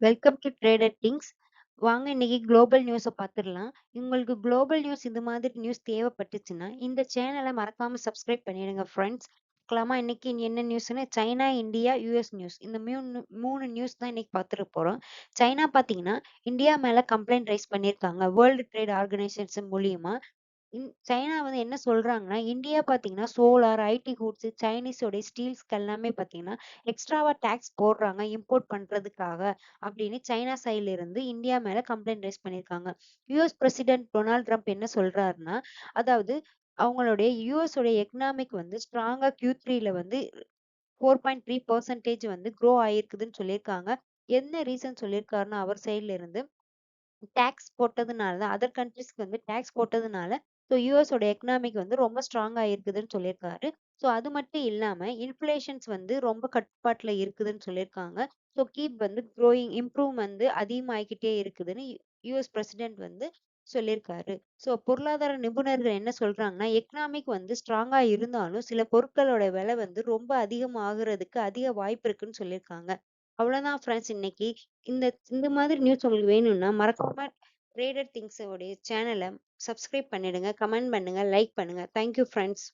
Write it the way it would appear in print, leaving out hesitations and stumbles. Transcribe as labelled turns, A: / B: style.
A: Welcome to trader things. வாங்க இன்னைக்கு global நியூஸை பார்த்துடலாம். உங்களுக்கு குளோபல் நியூஸ் இந்த மாதிரி நியூஸ் தேவைப்பட்டுச்சுன்னா இந்த சேனலை மறக்காம சப்ஸ்கிரைப் பண்ணிடுங்க ஃப்ரெண்ட்ஸ். பார்க்கலாமா இன்னைக்கு என்ன நியூஸ்னு? China, India, US news. இந்த மூணு நியூஸ் தான் இன்னைக்கு பார்த்துட்டு போறோம். சைனா பார்த்தீங்கன்னா இந்தியா மேல கம்ப்ளைண்ட் ரைஸ் பண்ணியிருக்காங்க வேர்ல்டு ட்ரேட் ஆர்கனைசேஷன் மூலியமா. சைனா வந்து என்ன சொல்றாங்கன்னா, இந்தியா பார்த்தீங்கன்னா சோலார், ஐடி கூட்ஸ், சைனீஸோட ஸ்டீல்ஸ்க்கு எல்லாமே பார்த்தீங்கன்னா எக்ஸ்ட்ராவா டாக்ஸ் போடுறாங்க இம்போர்ட் பண்றதுக்காக அப்படின்னு சைனா சைடுல இருந்து இந்தியா மேல கம்ப்ளைண்ட் ரைஸ் பண்ணியிருக்காங்க. யுஎஸ் பிரசிடென்ட் டொனால்ட் ட்ரம்ப் என்ன சொல்றாருன்னா, அதாவது அவங்களுடைய யுஎஸ் உடைய எக்கனாமிக் வந்து ஸ்ட்ராங்கா Q3ல வந்து 4.3% வந்து க்ரோ ஆயிருக்குதுன்னு சொல்லியிருக்காங்க. என்ன ரீசன் சொல்லியிருக்காருன்னா அவர் சைடுல இருந்து டாக்ஸ் போட்டதுனால தான், அதர் கண்ட்ரீஸ்க்கு வந்து டாக்ஸ் போட்டதுனால யுஎஸ் ஓட எக்கனாமிக் வந்து ரொம்ப ஸ்ட்ராங்கா இருக்குதுன்னு சொல்லியிருக்காரு. அது மட்டும் இல்லாம இன்ஃப்ளேஷன்ஸ் வந்து ரொம்ப கட்டுப்பாட்டுல இருக்குதுன்னு சொல்லியிருக்காங்க. கீப் வந்து க்ரோயிங் இம்ப்ரூவ் வந்து அதிகமாகிக்கிட்டே இருக்குதுன்னு யுஎஸ் பிரசிடென்ட் வந்து சொல்லியிருக்காரு. பொருளாதார நிபுணர்கள் என்ன சொல்றாங்கன்னா, எக்கனாமிக் வந்து ஸ்ட்ராங்கா இருந்தாலும் சில பொருட்களோட விலை வந்து ரொம்ப அதிகமாகுறதுக்கு அதிக வாய்ப்பு இருக்குன்னு சொல்லியிருக்காங்க. அவ்வளவுதான் ஃப்ரெண்ட்ஸ் இன்னைக்கு. இந்த இந்த மாதிரி நியூஸ் உங்களுக்கு வேணும்னா மறக்காம ட்ரேடர் திங்ஸ் உடைய சேனலை சப்ஸ்கிரைப் பண்ணிடுங்க, கமெண்ட் பண்ணுங்க, லைக் பண்ணுங்க. Thank you friends.